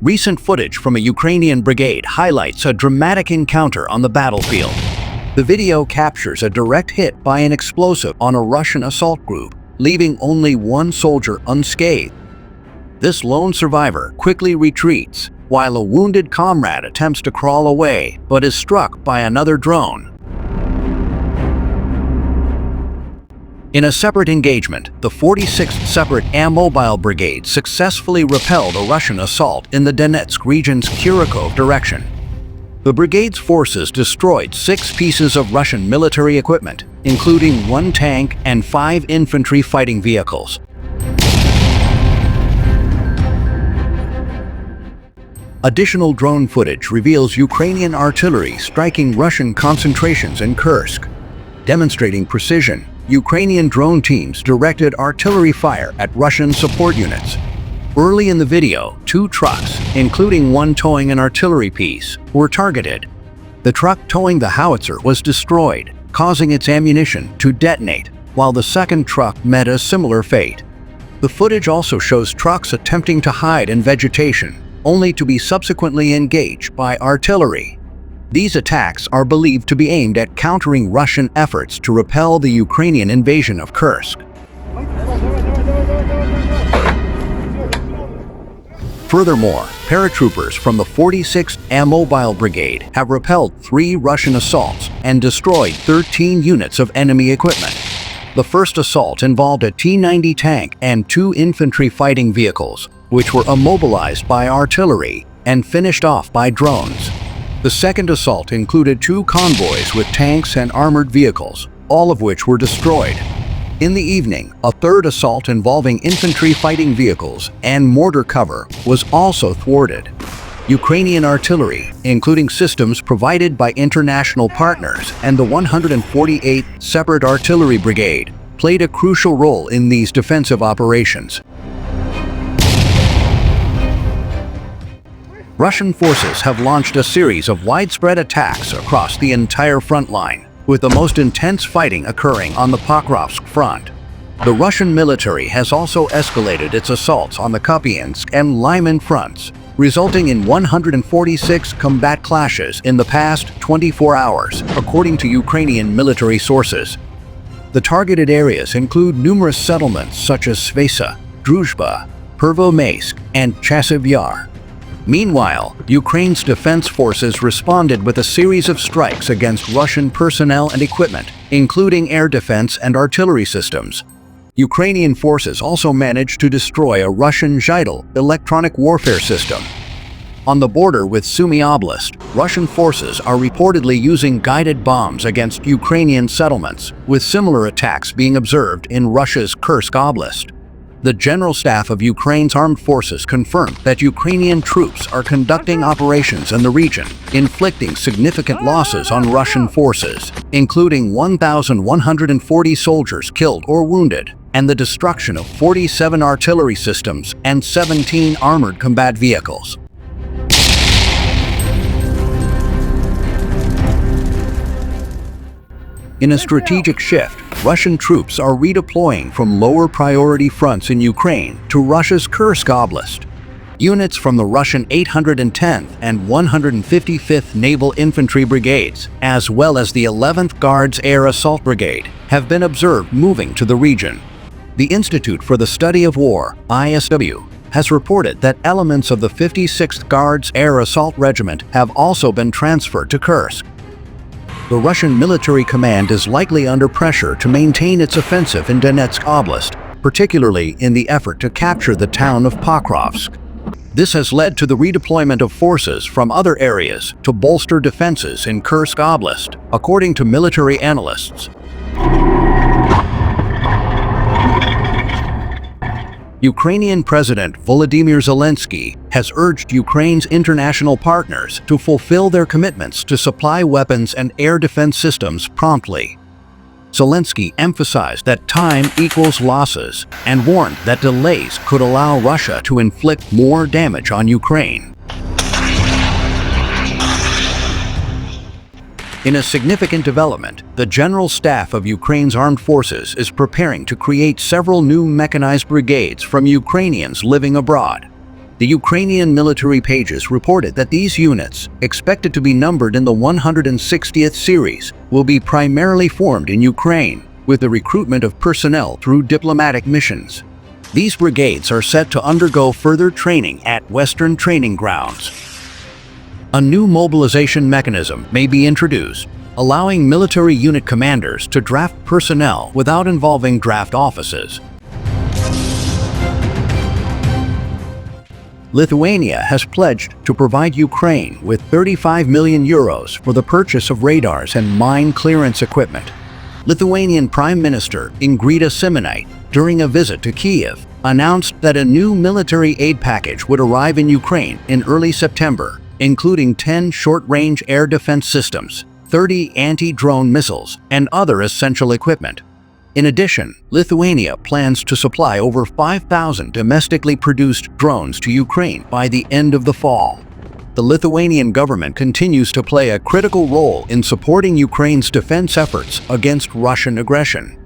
Recent footage from a Ukrainian brigade highlights a dramatic encounter on the battlefield. The video captures a direct hit by an explosive on a Russian assault group, leaving only one soldier unscathed. This lone survivor quickly retreats, while a wounded comrade attempts to crawl away but is struck by another drone. In a separate engagement, the 46th Separate Mobile Brigade successfully repelled a Russian assault in the Donetsk region's Kursk direction. The brigade's forces destroyed 6 pieces of Russian military equipment, including 1 tank and 5 infantry fighting vehicles. Additional drone footage reveals Ukrainian artillery striking Russian concentrations in Kursk. Demonstrating precision, Ukrainian drone teams directed artillery fire at Russian support units. Early in the video, 2 trucks, including one towing an artillery piece, were targeted. The truck towing the howitzer was destroyed, causing its ammunition to detonate, while the second truck met a similar fate. The footage also shows trucks attempting to hide in vegetation, only to be subsequently engaged by artillery. These attacks are believed to be aimed at countering Russian efforts to repel the Ukrainian invasion of Kursk. Furthermore, paratroopers from the 46th Mobile Brigade have repelled 3 Russian assaults and destroyed 13 units of enemy equipment. The first assault involved a T-90 tank and 2 infantry fighting vehicles, which were immobilized by artillery and finished off by drones. The second assault included 2 convoys with tanks and armored vehicles, all of which were destroyed. In the evening, a third assault involving infantry fighting vehicles and mortar cover was also thwarted. Ukrainian artillery, including systems provided by international partners and the 148th Separate Artillery Brigade, played a crucial role in these defensive operations. Russian forces have launched a series of widespread attacks across the entire front line, with the most intense fighting occurring on the Pokrovsk front. The Russian military has also escalated its assaults on the Kupiansk and Lyman fronts, resulting in 146 combat clashes in the past 24 hours, according to Ukrainian military sources. The targeted areas include numerous settlements such as Svesa, Druzhba, Pervomaisk, and Chasiv Yar. Meanwhile, Ukraine's defense forces responded with a series of strikes against Russian personnel and equipment, including air defense and artillery systems. Ukrainian forces also managed to destroy a Russian Zhidel electronic warfare system. On the border with Sumy Oblast, Russian forces are reportedly using guided bombs against Ukrainian settlements, with similar attacks being observed in Russia's Kursk Oblast. The General Staff of Ukraine's armed forces confirmed that Ukrainian troops are conducting operations in the region, inflicting significant losses on Russian forces, including 1,140 soldiers killed or wounded, and the destruction of 47 artillery systems and 17 armored combat vehicles. In a strategic shift, Russian troops are redeploying from lower priority fronts in Ukraine to Russia's Kursk Oblast. Units from the Russian 810th and 155th Naval Infantry Brigades, as well as the 11th Guards Air Assault Brigade, have been observed moving to the region. The Institute for the Study of War, ISW, has reported that elements of the 56th Guards Air Assault Regiment have also been transferred to Kursk. The Russian military command is likely under pressure to maintain its offensive in Donetsk Oblast, particularly in the effort to capture the town of Pokrovsk. This has led to the redeployment of forces from other areas to bolster defenses in Kursk Oblast, according to military analysts. Ukrainian President Volodymyr Zelensky has urged Ukraine's international partners to fulfill their commitments to supply weapons and air defense systems promptly. Zelensky emphasized that time equals losses and warned that delays could allow Russia to inflict more damage on Ukraine. In a significant development, the General Staff of Ukraine's armed forces is preparing to create several new mechanized brigades from Ukrainians living abroad. The Ukrainian military pages reported that these units, expected to be numbered in the 160th series, will be primarily formed in Ukraine, with the recruitment of personnel through diplomatic missions. These brigades are set to undergo further training at Western training grounds. A new mobilization mechanism may be introduced, allowing military unit commanders to draft personnel without involving draft offices. Lithuania has pledged to provide Ukraine with 35 million euros for the purchase of radars and mine clearance equipment. Lithuanian Prime Minister Ingrida Šimonytė, during a visit to Kyiv, announced that a new military aid package would arrive in Ukraine in early September, including 10 short-range air defense systems, 30 anti-drone missiles, and other essential equipment. In addition, Lithuania plans to supply over 5,000 domestically produced drones to Ukraine by the end of the fall. The Lithuanian government continues to play a critical role in supporting Ukraine's defense efforts against Russian aggression.